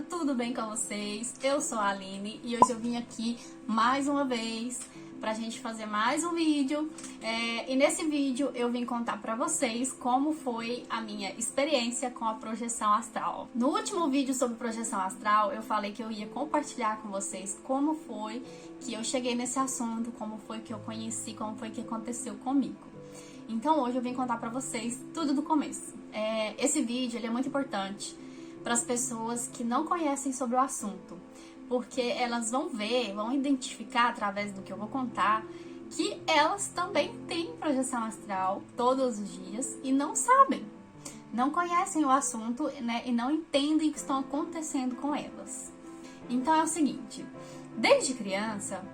moçada, tudo bem com vocês? Eu sou a Aline e hoje eu vim aqui mais uma vez pra gente fazer mais um vídeo. E nesse vídeo eu vim contar pra vocês como foi a minha experiência com a projeção astral. No último vídeo sobre projeção astral eu falei que eu ia compartilhar com vocês como foi que eu cheguei nesse assunto, como foi que eu conheci, como foi que aconteceu comigo. Então hoje eu vim contar pra vocês tudo do começo. Esse vídeo ele é muito importante para as pessoas que não conhecem sobre o assunto, porque elas vão ver, vão identificar através do que eu vou contar que elas também têm projeção astral todos os dias e não sabem, não conhecem o assunto, né, e não entendem o que está acontecendo com elas. Então é o seguinte, desde criança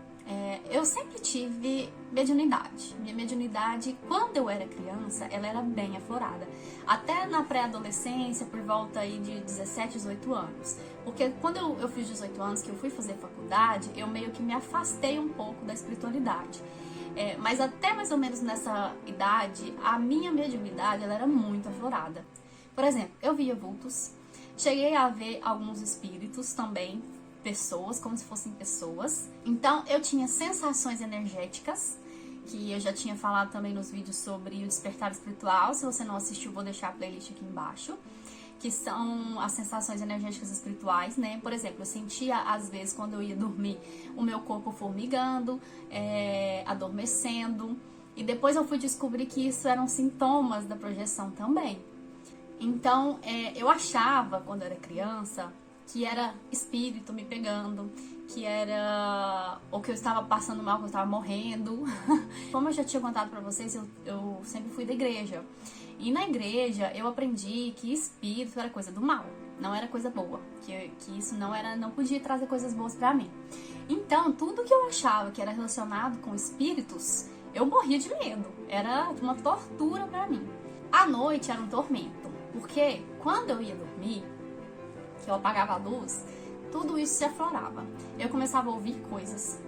eu sempre tive mediunidade. Minha mediunidade, quando eu era criança, ela era bem aflorada. Até na pré-adolescência, por volta aí de 17, 18 anos. Porque quando eu fiz 18 anos, que eu fui fazer faculdade, eu meio que me afastei um pouco da espiritualidade. Mas até mais ou menos nessa idade, a minha mediunidade ela era muito aflorada. Por exemplo, eu via vultos, cheguei a ver alguns espíritos também, pessoas, como se fossem pessoas. Então, eu tinha sensações energéticas, que eu já tinha falado também nos vídeos sobre o despertar espiritual. Se você não assistiu, vou deixar a playlist aqui embaixo, que são as sensações energéticas espirituais, né? Por exemplo, eu sentia, às vezes, quando eu ia dormir, o meu corpo formigando, adormecendo, e depois eu fui descobrir que isso eram sintomas da projeção também. Então, eu achava, quando eu era criança, que era espírito me pegando, que era... ou que eu estava passando mal, que eu estava morrendo. Como eu já tinha contado pra vocês, eu sempre fui da igreja. E na igreja eu aprendi que espírito era coisa do mal, não era coisa boa. Que isso não podia trazer coisas boas pra mim. Então, tudo que eu achava que era relacionado com espíritos, eu morria de medo. Era uma tortura pra mim. À noite era um tormento, porque quando eu ia dormir, que eu apagava a luz, tudo isso se aflorava. Eu começava a ouvir coisas,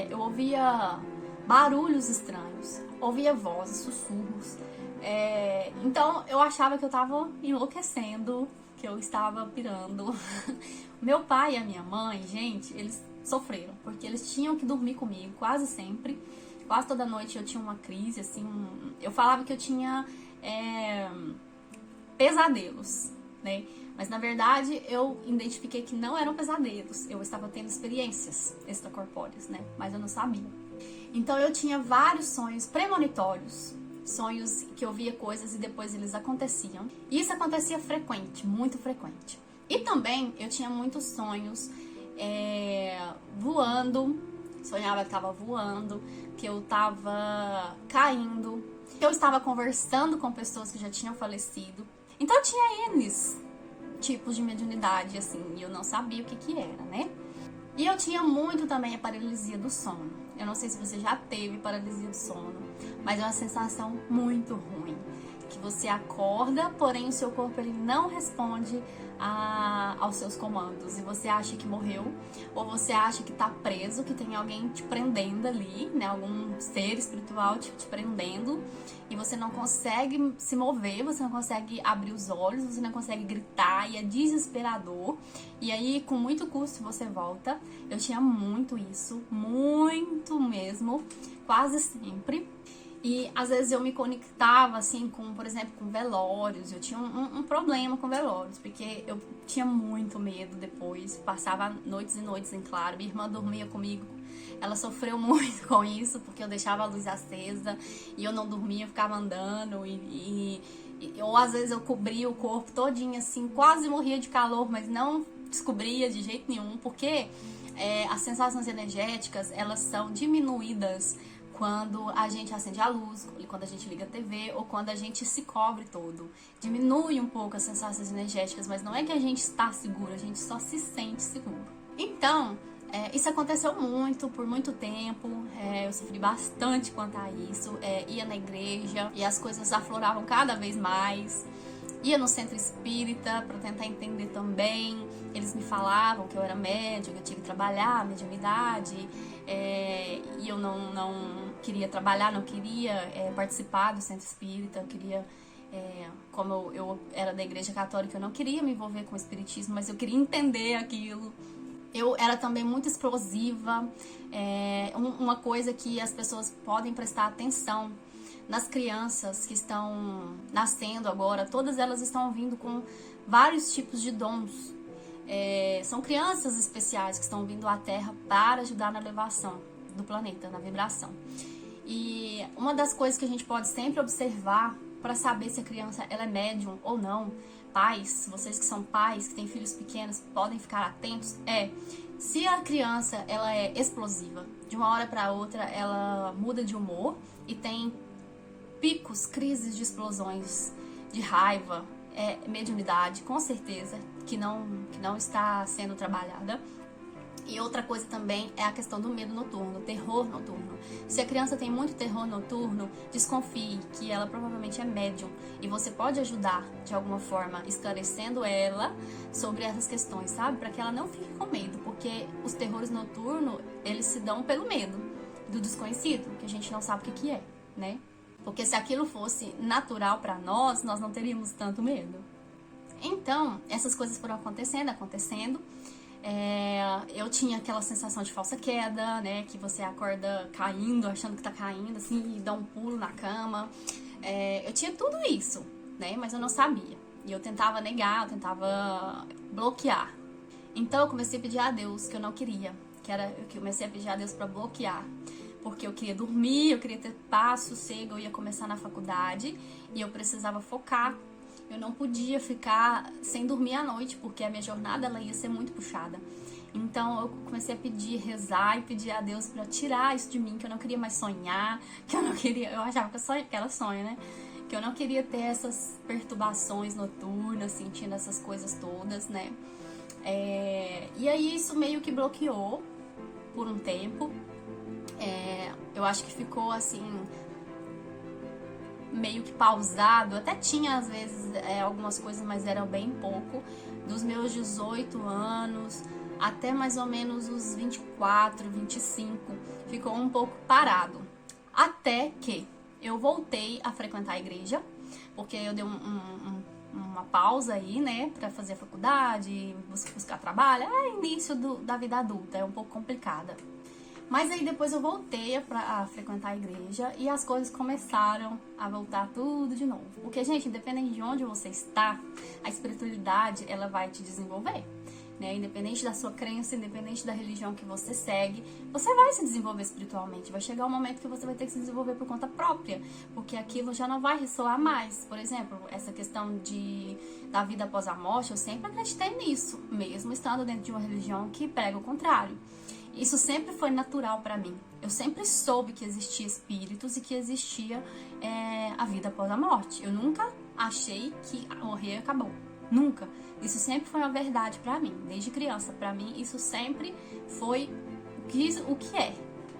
eu ouvia barulhos estranhos, ouvia vozes, sussurros. Então eu achava que eu estava enlouquecendo, que eu estava pirando. Meu pai e a minha mãe, gente, eles sofreram, porque eles tinham que dormir comigo quase sempre. Quase toda noite eu tinha uma crise, assim, eu falava que eu tinha pesadelos, né? Mas na verdade eu identifiquei que não eram pesadelos, eu estava tendo experiências extracorpóreas, né? Mas eu não sabia. Então eu tinha vários sonhos premonitórios, sonhos que eu via coisas e depois eles aconteciam. E isso acontecia frequente, muito frequente. E também eu tinha muitos sonhos voando, sonhava que estava voando, que eu estava caindo, que eu estava conversando com pessoas que já tinham falecido. Então tinha N's tipos de mediunidade, assim, e eu não sabia o que era, né? E eu tinha muito também a paralisia do sono. Eu não sei se você já teve paralisia do sono, mas é uma sensação muito ruim. Que você acorda, porém o seu corpo ele não responde aos seus comandos. E você acha que morreu, ou você acha que tá preso, que tem alguém te prendendo ali, né? Algum ser espiritual te prendendo. E você não consegue se mover, você não consegue abrir os olhos, você não consegue gritar, e é desesperador. E aí, com muito custo, você volta. Eu tinha muito isso, muito mesmo, quase sempre. E às vezes eu me conectava, assim, com, por exemplo, com velórios. Eu tinha um problema com velórios, porque eu tinha muito medo depois. Passava noites e noites em claro. Minha irmã dormia comigo. Ela sofreu muito com isso, porque eu deixava a luz acesa e eu não dormia, eu ficava andando. Ou às vezes eu cobria o corpo todinho, assim, quase morria de calor, mas não descobria de jeito nenhum, porque as sensações energéticas, elas são diminuídas quando a gente acende a luz, quando a gente liga a TV ou quando a gente se cobre todo. Diminui um pouco as sensações energéticas, mas não é que a gente está seguro, a gente só se sente seguro. Então, isso aconteceu muito, por muito tempo, eu sofri bastante quanto a isso, ia na igreja e as coisas afloravam cada vez mais. Ia no centro espírita para tentar entender também. Eles me falavam que eu era médium, que eu tinha que trabalhar a mediunidade, e eu não queria trabalhar, não queria participar do centro espírita, eu queria Como eu era da igreja católica, eu não queria me envolver com o espiritismo, mas eu queria entender aquilo. Eu era também muito explosiva. Uma coisa que as pessoas podem prestar atenção nas crianças que estão nascendo agora, todas elas estão vindo com vários tipos de dons. São crianças especiais que estão vindo à Terra para ajudar na elevação do planeta, na vibração. E uma das coisas que a gente pode sempre observar para saber se a criança ela é médium ou não, pais, vocês que são pais, que têm filhos pequenos, podem ficar atentos, se a criança ela é explosiva, de uma hora para outra ela muda de humor e tem picos, crises de explosões, de raiva, mediunidade, com certeza, que não está sendo trabalhada. E outra coisa também é a questão do medo noturno, terror noturno. Se a criança tem muito terror noturno, desconfie que ela provavelmente é médium. E você pode ajudar, de alguma forma, esclarecendo ela sobre essas questões, sabe? Para que ela não fique com medo, porque os terrores noturnos, eles se dão pelo medo do desconhecido, que a gente não sabe o que é, né? Porque se aquilo fosse natural para nós não teríamos tanto medo. Então, essas coisas foram acontecendo. Eu tinha aquela sensação de falsa queda, né? Que você acorda caindo, achando que tá caindo, assim, e dá um pulo na cama. Eu tinha tudo isso, né? Mas eu não sabia. E eu tentava negar, eu tentava bloquear. Então eu comecei a pedir a Deus que eu não queria. Eu comecei a pedir a Deus pra bloquear. Porque eu queria dormir, eu queria ter paz, sossego, eu ia começar na faculdade e eu precisava focar. Eu não podia ficar sem dormir à noite, porque a minha jornada ela ia ser muito puxada. Então eu comecei a pedir, rezar e pedir a Deus para tirar isso de mim, que eu não queria mais sonhar, que eu não queria, eu achava que era sonho, né? Que eu não queria ter essas perturbações noturnas, sentindo essas coisas todas, né? E aí isso meio que bloqueou por um tempo. Eu acho que ficou assim meio que pausado, até tinha às vezes algumas coisas, mas eram bem pouco, dos meus 18 anos até mais ou menos os 24, 25, ficou um pouco parado, até que eu voltei a frequentar a igreja, porque eu dei uma pausa aí, né, pra fazer a faculdade, buscar trabalho, início da vida adulta, é um pouco complicada. Mas aí depois eu voltei a frequentar a igreja e as coisas começaram a voltar tudo de novo. Porque, gente, independente de onde você está, a espiritualidade, ela vai te desenvolver, né? Independente da sua crença, independente da religião que você segue, você vai se desenvolver espiritualmente. Vai chegar um momento que você vai ter que se desenvolver por conta própria, porque aquilo já não vai ressoar mais. Por exemplo, essa questão da vida após a morte, eu sempre acreditei nisso, mesmo estando dentro de uma religião que prega o contrário. Isso sempre foi natural para mim. Eu sempre soube que existia espíritos e que existia a vida após a morte. Eu nunca achei que morrer acabou. Nunca. Isso sempre foi uma verdade para mim. Desde criança, para mim, isso sempre foi o que é.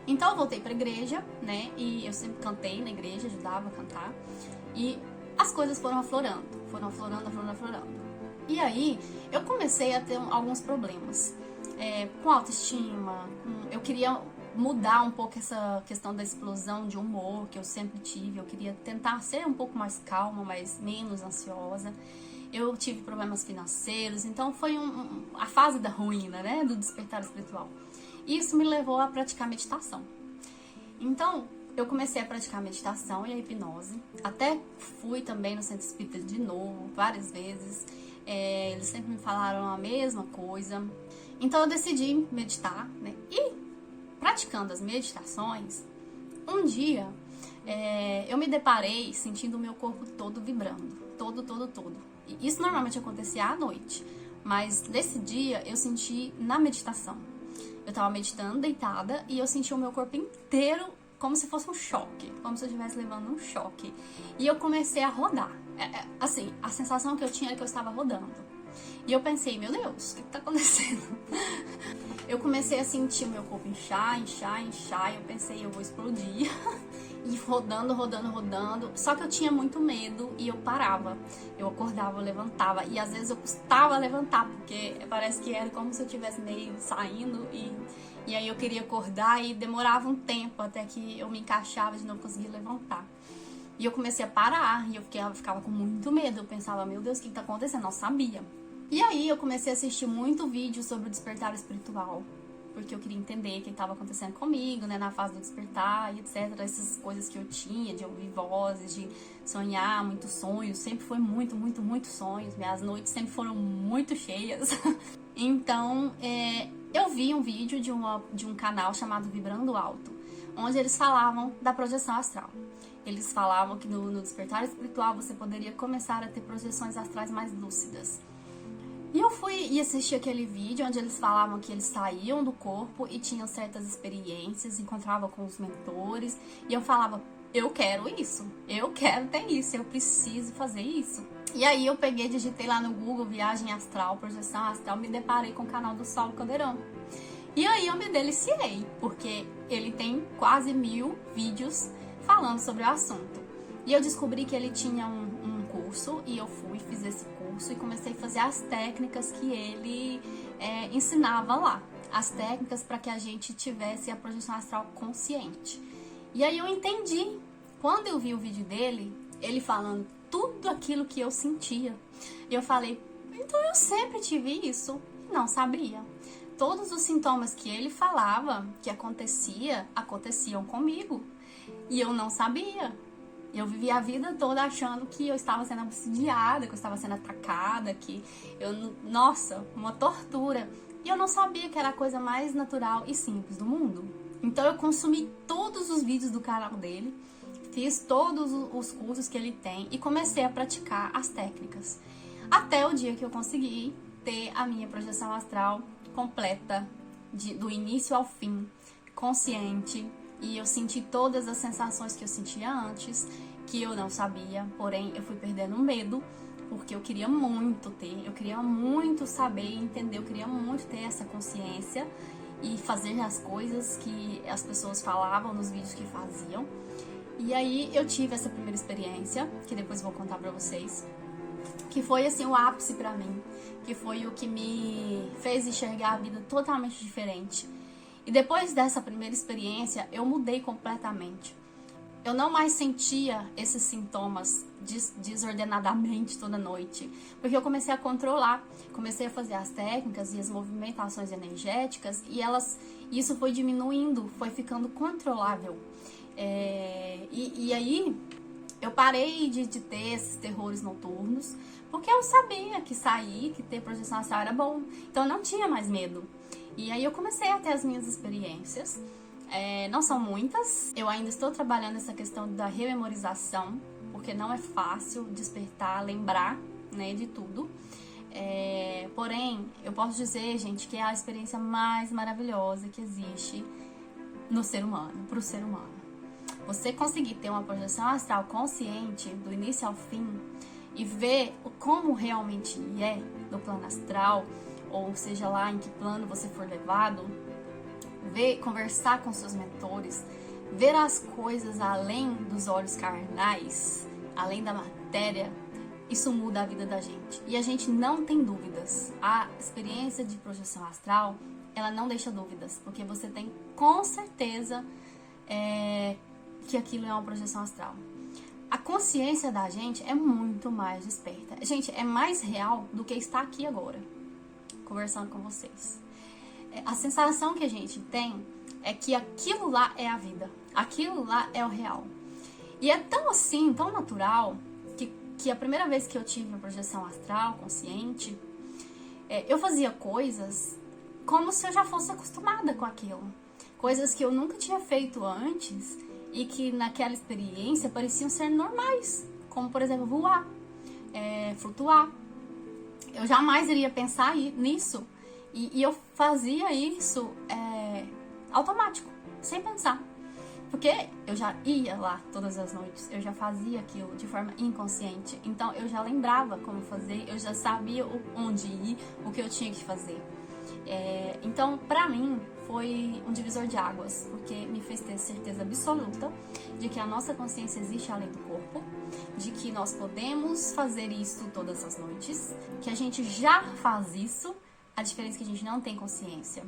Então eu voltei pra igreja, né? E eu sempre cantei na igreja, ajudava a cantar. E as coisas foram aflorando. Foram aflorando. E aí eu comecei a ter alguns problemas. Com autoestima, eu queria mudar um pouco essa questão da explosão de humor que eu sempre tive, eu queria tentar ser um pouco mais calma, mas menos ansiosa. Eu tive problemas financeiros, então foi a fase da ruína, né, do despertar espiritual. Isso me levou a praticar meditação. Então, eu comecei a praticar meditação e a hipnose, até fui também no centro espírita de novo, várias vezes. Eles sempre me falaram a mesma coisa. Então eu decidi meditar, né? E praticando as meditações, um dia eu me deparei sentindo o meu corpo todo vibrando, todo. E isso normalmente acontecia à noite, mas nesse dia eu senti na meditação. Eu tava meditando deitada e eu senti o meu corpo inteiro como se fosse um choque, como se eu estivesse levando um choque. E eu comecei a rodar. Assim, a sensação que eu tinha era que eu estava rodando. E eu pensei, meu Deus, o que tá acontecendo? Eu comecei a sentir o meu corpo inchar. E eu pensei, eu vou explodir. E rodando. Só que eu tinha muito medo e eu parava. Eu acordava, eu levantava. E às vezes eu custava levantar, porque parece que era como se eu estivesse meio saindo. E aí eu queria acordar e demorava um tempo até que eu me encaixava de novo, conseguia levantar. E eu comecei a parar, e eu ficava com muito medo. Eu pensava, meu Deus, o que tá acontecendo? Eu não sabia. E aí eu comecei a assistir muito vídeo sobre o despertar espiritual, porque eu queria entender o que estava acontecendo comigo, né, na fase do despertar e etc. Essas coisas que eu tinha, de ouvir vozes, de sonhar, muitos sonhos. Sempre foi muito, muito, muito sonhos. Minhas noites sempre foram muito cheias. Então, eu vi um vídeo de um canal chamado Vibrando Alto, onde eles falavam da projeção astral. Eles falavam que no despertar espiritual você poderia começar a ter projeções astrais mais lúcidas. E eu fui e assisti aquele vídeo onde eles falavam que eles saíam do corpo e tinham certas experiências, encontravam com os mentores. E eu falava, eu quero isso, eu quero ter isso, eu preciso fazer isso. E aí eu peguei, digitei lá no Google, viagem astral, projeção astral, me deparei com o canal do Saulo Caldeirão. E aí eu me deliciei, porque ele tem quase 1000 vídeos falando sobre o assunto. E eu descobri que ele tinha um curso, e eu fui, fiz esse curso e comecei a fazer as técnicas que ele ensinava lá. As técnicas para que a gente tivesse a projeção astral consciente. E aí eu entendi, quando eu vi o vídeo dele, ele falando tudo aquilo que eu sentia. E eu falei, então eu sempre tive isso, e não sabia. Todos os sintomas que ele falava que aconteciam comigo. E eu não sabia. Eu vivia a vida toda achando que eu estava sendo obsidiada, que eu estava sendo atacada, que nossa, uma tortura. E eu não sabia que era a coisa mais natural e simples do mundo. Então eu consumi todos os vídeos do canal dele, fiz todos os cursos que ele tem e comecei a praticar as técnicas. Até o dia que eu consegui ter a minha projeção astral completa, do início ao fim, consciente. E eu senti todas as sensações que eu sentia antes, que eu não sabia, porém eu fui perdendo medo, porque eu queria muito ter, eu queria muito saber e entender, eu queria muito ter essa consciência e fazer as coisas que as pessoas falavam nos vídeos que faziam. E aí eu tive essa primeira experiência, que depois vou contar pra vocês, que foi assim o ápice pra mim, que foi o que me fez enxergar a vida totalmente diferente. E depois dessa primeira experiência, eu mudei completamente. Eu não mais sentia esses sintomas desordenadamente toda noite, porque eu comecei a controlar, comecei a fazer as técnicas e as movimentações energéticas e isso foi diminuindo, foi ficando controlável. E aí eu parei de ter esses terrores noturnos, porque eu sabia que sair, que ter projeção astral era bom, então eu não tinha mais medo. E aí eu comecei a ter as minhas experiências, não são muitas, eu ainda estou trabalhando essa questão da rememorização, porque não é fácil despertar, lembrar, né, de tudo. Porém, eu posso dizer, gente, que é a experiência mais maravilhosa que existe no ser humano, para o ser humano. Você conseguir ter uma projeção astral consciente, do início ao fim, e ver como realmente é no plano astral, ou seja lá em que plano você for levado, conversar com seus mentores, ver as coisas além dos olhos carnais, além da matéria, isso muda a vida da gente. E a gente não tem dúvidas. A experiência de projeção astral, ela não deixa dúvidas, porque você tem com certeza que aquilo é uma projeção astral. A consciência da gente é muito mais desperta. Gente, é mais real do que estar aqui agora, conversando com vocês. A sensação que a gente tem é que aquilo lá é a vida, aquilo lá é o real. E é tão assim, tão natural, que a primeira vez que eu tive a projeção astral consciente, eu fazia coisas como se eu já fosse acostumada com aquilo. Coisas que eu nunca tinha feito antes e que naquela experiência pareciam ser normais, como por exemplo voar, flutuar. Eu jamais iria pensar nisso. E eu fazia isso automático, sem pensar. Porque eu já ia lá todas as noites, eu já fazia aquilo de forma inconsciente. Então eu já lembrava como fazer, eu já sabia onde ir, o que eu tinha que fazer. Então, pra mim, foi um divisor de águas, porque me fez ter certeza absoluta de que a nossa consciência existe além do corpo, de que nós podemos fazer isso todas as noites, que a gente já faz isso. A diferença é que a gente não tem consciência.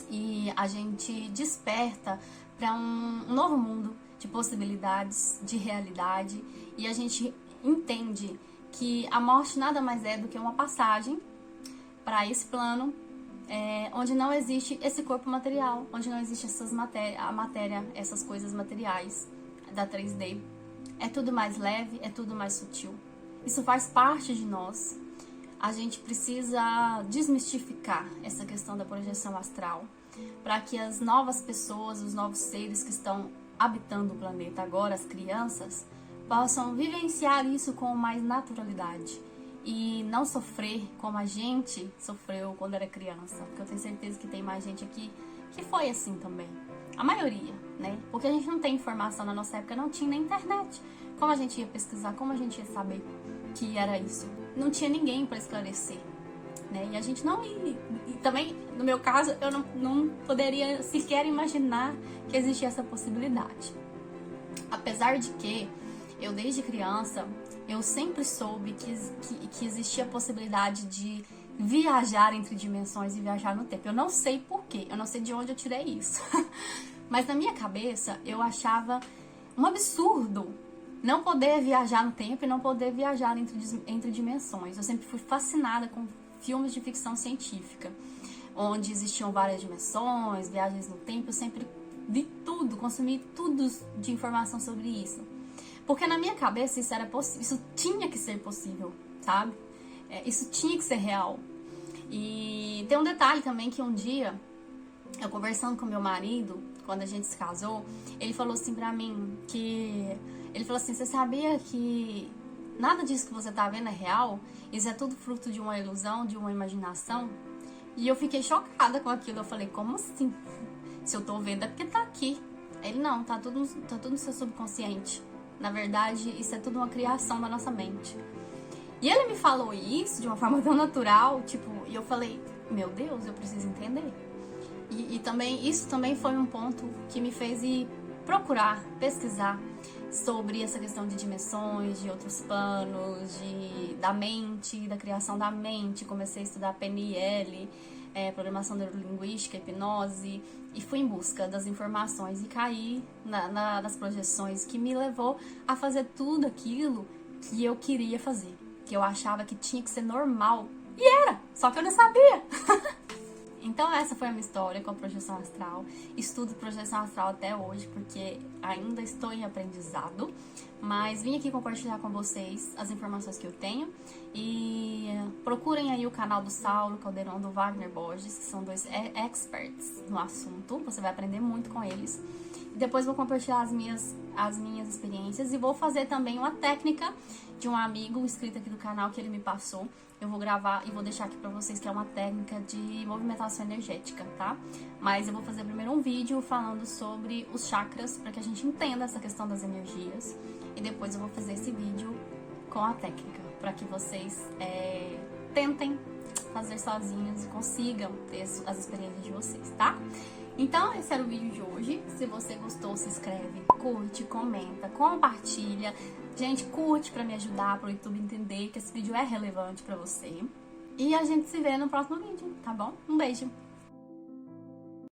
E a gente desperta para um novo mundo de possibilidades, de realidade, e a gente entende que a morte nada mais é do que uma passagem para esse plano, onde não existe esse corpo material, onde não existe a matéria, essas coisas materiais da 3D. É tudo mais leve, é tudo mais sutil. Isso faz parte de nós. A gente precisa desmistificar essa questão da projeção astral, para que as novas pessoas, os novos seres que estão habitando o planeta agora, as crianças, possam vivenciar isso com mais naturalidade e não sofrer como a gente sofreu quando era criança, porque eu tenho certeza que tem mais gente aqui que foi assim também, a maioria, né? Porque a gente não tem informação, na nossa época não tinha nem internet, como a gente ia pesquisar, como a gente ia saber que era isso? Não tinha ninguém para esclarecer, né? E a gente não ia, e também, no meu caso, eu não poderia sequer imaginar que existia essa possibilidade. Apesar de que eu, desde criança, eu sempre soube que existia a possibilidade de viajar entre dimensões e viajar no tempo. Eu não sei porquê, eu não sei de onde eu tirei isso. Mas na minha cabeça, eu achava um absurdo não poder viajar no tempo e não poder viajar entre dimensões. Eu sempre fui fascinada com filmes de ficção científica, onde existiam várias dimensões, viagens no tempo. Eu sempre vi tudo, consumi tudo de informação sobre isso. Porque na minha cabeça isso era possível, isso tinha que ser possível, sabe? Isso tinha que ser real. E tem um detalhe também que um dia, eu conversando com meu marido, quando a gente se casou, ele falou assim pra mim que... Ele falou assim, você sabia que nada disso que você tá vendo é real? Isso é tudo fruto de uma ilusão, de uma imaginação? E eu fiquei chocada com aquilo. Eu falei, como assim? Se eu tô vendo é porque tá aqui. Ele, não, tá tudo no seu subconsciente. Na verdade, isso é tudo uma criação da nossa mente. E ele me falou isso de uma forma tão natural, tipo, e eu falei, meu Deus, eu preciso entender. E também, isso também foi um ponto que me fez ir procurar, pesquisar sobre essa questão de dimensões, de outros planos, da mente, da criação da mente. Comecei a estudar PNL, programação neurolinguística, hipnose, e fui em busca das informações e caí nas projeções, que me levou a fazer tudo aquilo que eu queria fazer, que eu achava que tinha que ser normal, e era, só que eu não sabia. Então essa foi a minha história com a projeção astral. Estudo projeção astral até hoje, porque ainda estou em aprendizado. Mas vim aqui compartilhar com vocês as informações que eu tenho. E procurem aí o canal do Saulo Caldeirão, do Wagner Borges, que são dois experts no assunto. Você vai aprender muito com eles. E depois vou compartilhar as minhas experiências. E vou fazer também uma técnica de um amigo inscrito aqui do canal que ele me passou. Eu vou gravar e vou deixar aqui pra vocês, que é uma técnica de movimentação energética, tá? Mas eu vou fazer primeiro um vídeo falando sobre os chakras, pra que a gente entenda essa questão das energias. E depois eu vou fazer esse vídeo com a técnica, pra que vocês tentem fazer sozinhos e consigam ter as experiências de vocês, tá? Então, esse era o vídeo de hoje. Se você gostou, se inscreve, curte, comenta, compartilha. Gente, curte pra me ajudar, pro YouTube entender que esse vídeo é relevante pra você. E a gente se vê no próximo vídeo, tá bom? Um beijo!